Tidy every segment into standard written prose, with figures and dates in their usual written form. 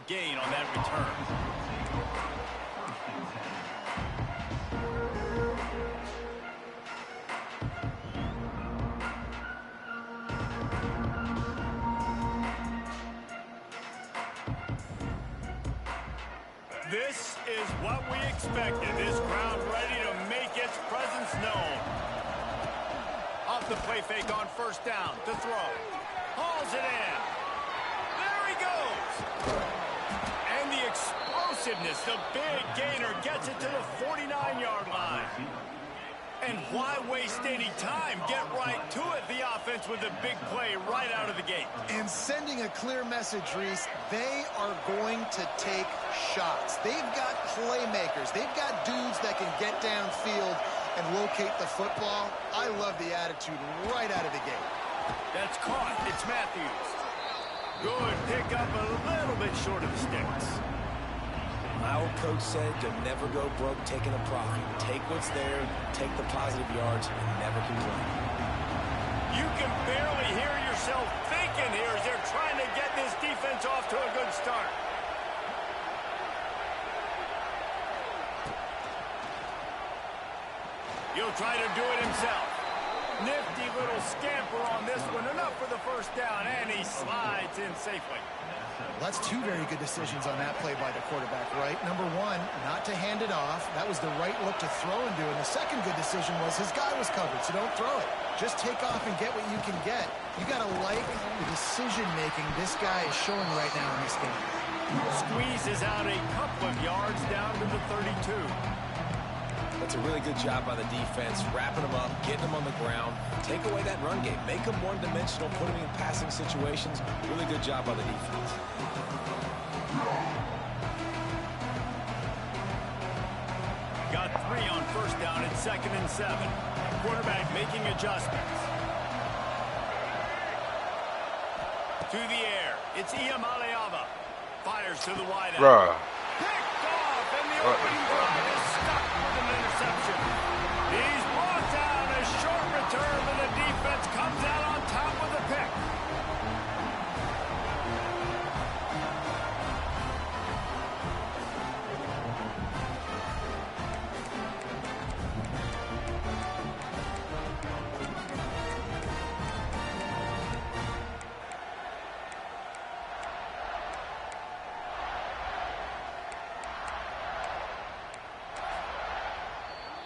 valuable gain on that return. This is what we expected. This crowd ready to make its presence known. Off the play fake on first down to throw. Hauls it in. There he goes. And the explosiveness, the big gainer gets it to the 49-yard line. And why waste any time? Get right to it, the offense, with a big play right out of the gate. And sending a clear message, Reese, they are going to take shots. They've got playmakers. They've got dudes that can get downfield and locate the football. I love the attitude right out of the gate. That's caught. It's Matthews. Good pick up, a little bit short of the sticks. My old coach said you'll never go broke taking a profit. Take what's there, take the positive yards, and never complain. You can barely hear yourself thinking here as they're trying to get this defense off to a good start. He'll try to do it himself. Nifty little scamper on this one. Enough for the first down, and he slides in safely. Well, that's two very good decisions on that play by the quarterback, right? Number one, not to hand it off. That was the right look to throw into. And the second good decision was his guy was covered, so don't throw it. Just take off and get what you can get. You got to like the decision-making this guy is showing right now in this game. Squeezes out a couple of yards down to the 32. That's a really good job by the defense, wrapping them up, getting them on the ground. Take away that run game. Make them one-dimensional, put them in passing situations. Really good job by the defense. Got 3 on first down at 2nd and 7. Quarterback making adjustments. To the air. It's Ncaa. Fires to the wideout. Bruh. Picked off, and the opening drive is stuck with an interception. He's brought down, a short return, and the defense comes out on top with a pick.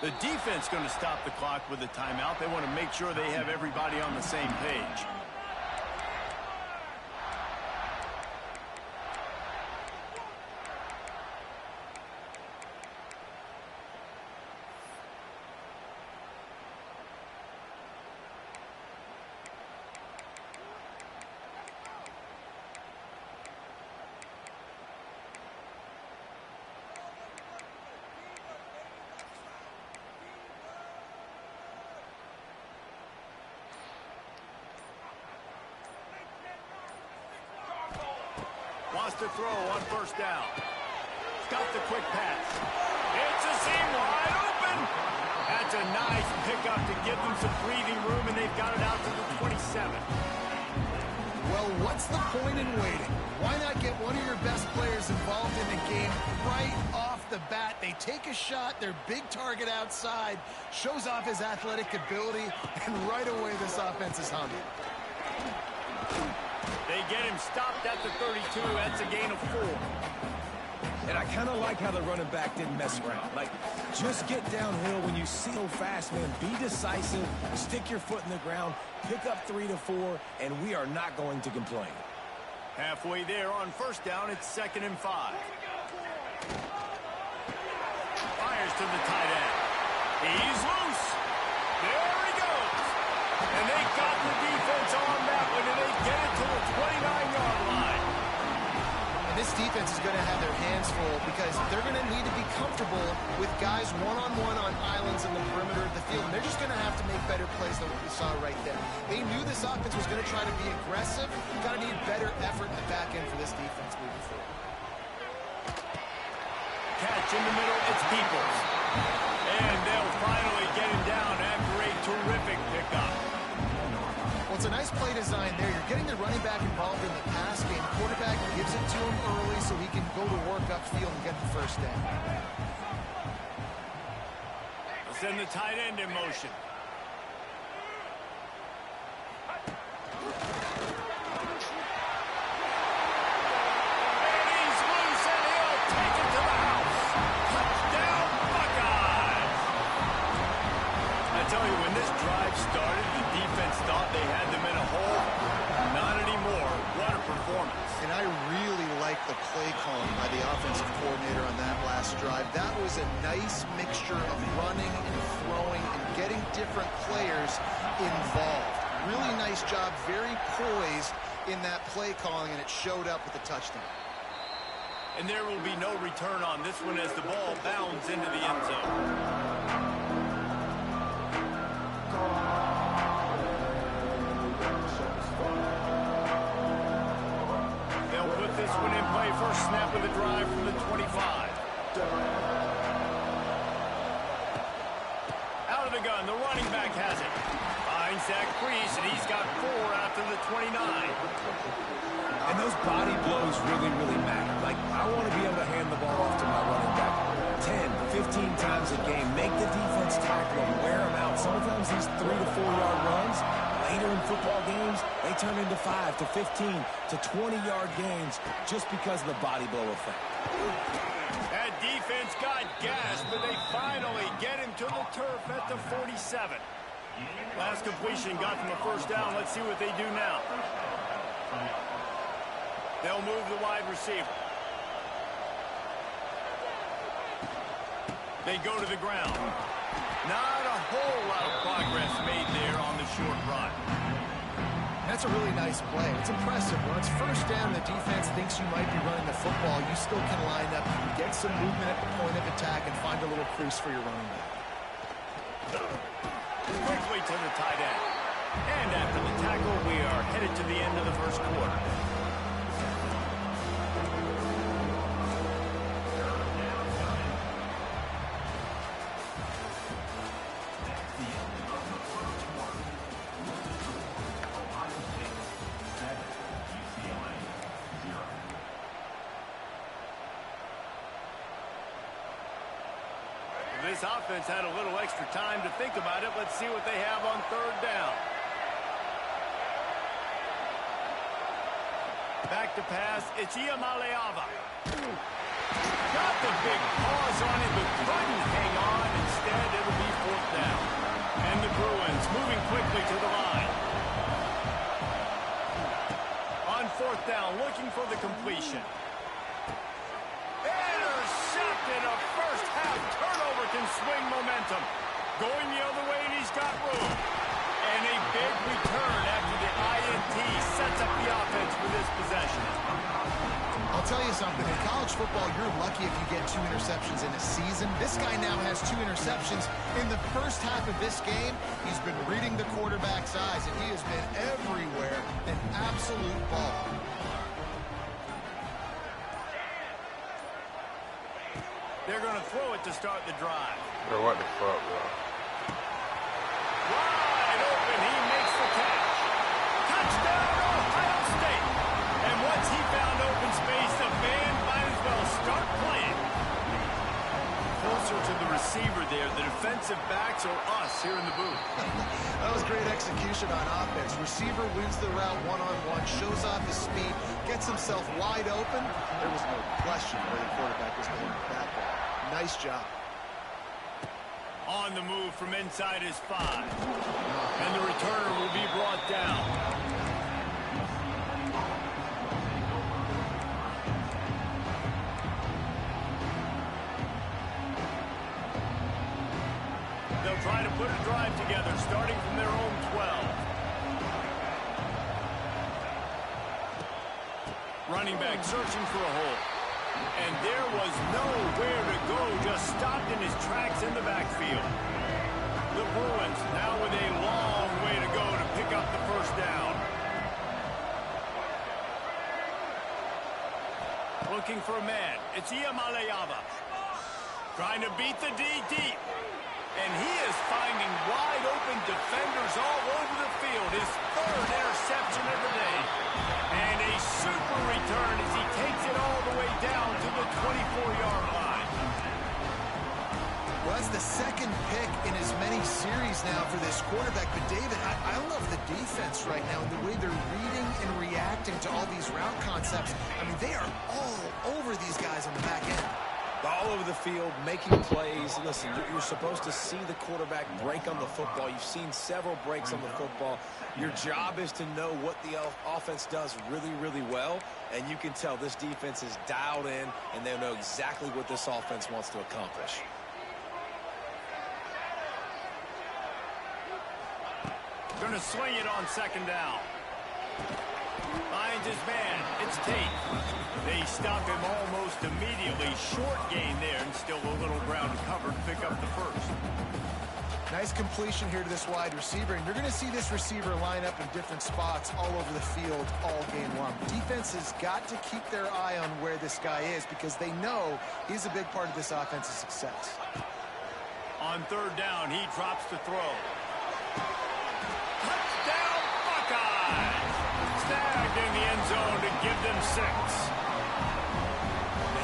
The defense going to stop the clock with a timeout. They want to make sure they have everybody on the same page. Wants to throw on first down. Got the quick pass. It's a seam wide open. That's a nice pickup to give them some breathing room, and they've got it out to the 27. Well, what's the point in waiting? Why not get one of your best players involved in the game right off the bat? They take a shot, their big target outside, shows off his athletic ability, and right away this offense is humming. They get him stopped at the 32. That's a gain of 4. And I kind of like how the running back didn't mess around. Like, just get downhill when you see so fast, man. Be decisive, stick your foot in the ground, pick up 3 to 4, and we are not going to complain. Halfway there on first down, it's 2nd and 5. Fires to the tight end. He's loose. There he goes. And they got the defense on that one, and they get it to the 29-yard line. And this defense is going to have their hands full because they're going to need to be comfortable with guys one-on-one on islands in the perimeter of the field. And they're just going to have to make better plays than what we saw right there. They knew this offense was going to try to be aggressive. Got to need better effort in the back end for this defense moving forward. Catch in the middle, it's Peoples. And they'll finally get him down after a terrific pickup. Well, it's a nice play design there. You're getting the running back involved in the pass game. Quarterback gives it to him early so he can go to work upfield and get the first down. Let's send the tight end in motion. Started, the defense thought they had them in a hole. Not anymore. What a performance. And I really like the play calling by the offensive coordinator on that last drive. That was a nice mixture of running and throwing and getting different players involved. Really nice job, very poised in that play calling, and it showed up with a touchdown. And there will be no return on this one as the ball bounds into the end zone. This one in play, first snap of the drive from the 25. Out of the gun, the running back has it. Finds Zach Priest, and he's got 4 after the 29. And those body blows really, really matter. Like, I want to be able to hand the ball off to my running back 10, 15 times a game. Make the defense tackle him, wear him out. Sometimes these 3 to 4 yard runs, later in football games, they turn into 5 to 15 to 20-yard gains just because of the body blow effect. That defense got gassed, but they finally get him to the turf at the 47. Last completion got them a first down. Let's see what they do now. They'll move the wide receiver. They go to the ground. Not a whole lot of progress made there on the short run. That's a really nice play. It's impressive. When it's first down, the defense thinks you might be running the football. You still can line up, you can get some movement at the point of attack, and find a little crease for your running back. Quickly to the tight end. And after the tackle, we are headed to the end of the first quarter. This offense had a little extra time to think about it. Let's see what they have on third down. Back to pass. It's Ncaa. Got the big pause on it, but couldn't hang on. Instead, it'll be fourth down. And the Bruins moving quickly to the line. On fourth down, looking for the completion. Intercepted. A first half turnover can swing momentum. Going the other way, and he's got room. And a big return after the INT sets up the offense for this possession. I'll tell you something. In college football, you're lucky if you get 2 interceptions in a season. This guy now has 2 interceptions. In the first half of this game, he's been reading the quarterback's eyes, and he has been everywhere. An absolute ball. They're going to throw it to start the drive. Bro, what the fuck, bro? Wide open, he makes the catch. Touchdown, Ohio State. And once he found open space, the band might as well start playing. Closer to the receiver there. The defensive backs are us here in the booth. That was great execution on offense. Receiver wins the route one-on-one, shows off his speed, gets himself wide open. There was no question where the quarterback was going with that ball. Nice job. On the move from inside his 5. And the returner will be brought down. They'll try to put a drive together, starting from their own 12. Running back searching for a hole. And there was nowhere to go, just stopped in his tracks in the backfield. The Bruins now with a long way to go to pick up the first down. Looking for a man. It's Ncaa. Trying to beat the D deep. And he is finding wide-open defenders all over the field. His third interception of the day. And a super return as he takes it all the way down to the 24-yard line. Well, that's the second pick in as many series now for this quarterback. But, David, I love the defense right now and the way they're reading and reacting to all these route concepts. I mean, they are all over these guys on the back end. All over the field, making plays. Listen, you're supposed to see the quarterback break on the football. You've seen several breaks on the football. Your job is to know what the offense does really, really well, and you can tell this defense is dialed in, and they know exactly what this offense wants to accomplish. Going to swing it on second down. Finds his man. It's Tate. They stop him almost immediately. Short gain there, and still a little ground covered to pick up the first. Nice completion here to this wide receiver, and you're going to see this receiver line up in different spots all over the field all game long. Defense has got to keep their eye on where this guy is because they know he's a big part of this offense's success. On third down, he drops to throw. Touchdown, Buckeyes! Snagged in the end zone to give them 6.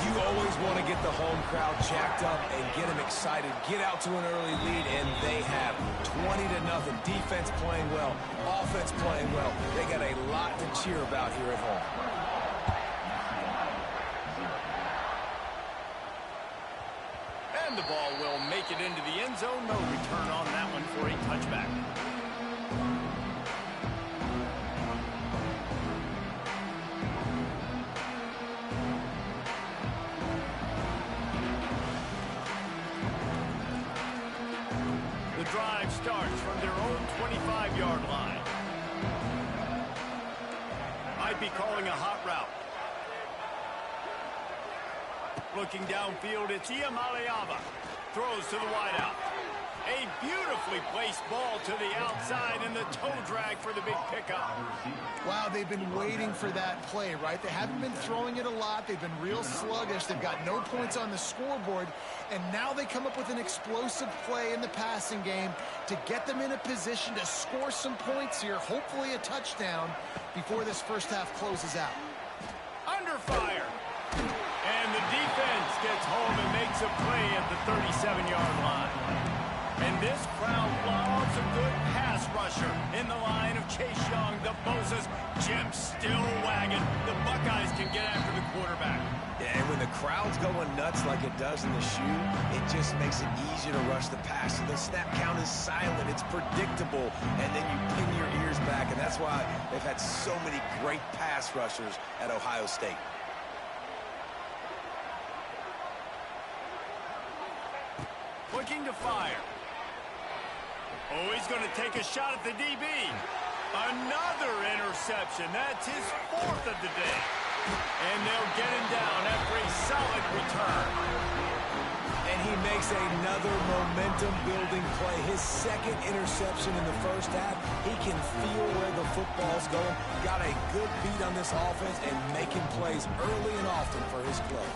You always want to get the home crowd jacked up and get them excited. Get out to an early lead, and they have 20-0. Defense playing well, offense playing well. They got a lot to cheer about here at home. And the ball will make it into the end zone. No return on that one for a touchback. The drive starts from their own 25-yard line. Might be calling a hot route. Looking downfield, it's Ncaa. Throws to the wideout. A beautifully placed ball to the outside, and the toe drag for the big pickup. Wow, they've been waiting for that play, right? They haven't been throwing it a lot. They've been real sluggish. They've got no points on the scoreboard, and now they come up with an explosive play in the passing game to get them in a position to score some points here, hopefully a touchdown, before this first half closes out. Under fire. And the defense gets home and makes a play at the 37-yard line. And this crowd loves a good pass rusher in the line of Chase Young, the Bosa's. Jim still wagging. The Buckeyes can get after the quarterback. Yeah, and when the crowd's going nuts like it does in the shoe, it just makes it easier to rush the pass. So the snap count is silent. It's predictable. And then you pin your ears back. And that's why they've had so many great pass rushers at Ohio State. Looking to fire. Oh, he's going to take a shot at the DB. Another interception. That's his 4th of the day. And they'll get him down after a solid return. And he makes another momentum-building play. His 2nd interception in the first half. He can feel where the football's going. Got a good beat on this offense and making plays early and often for his club.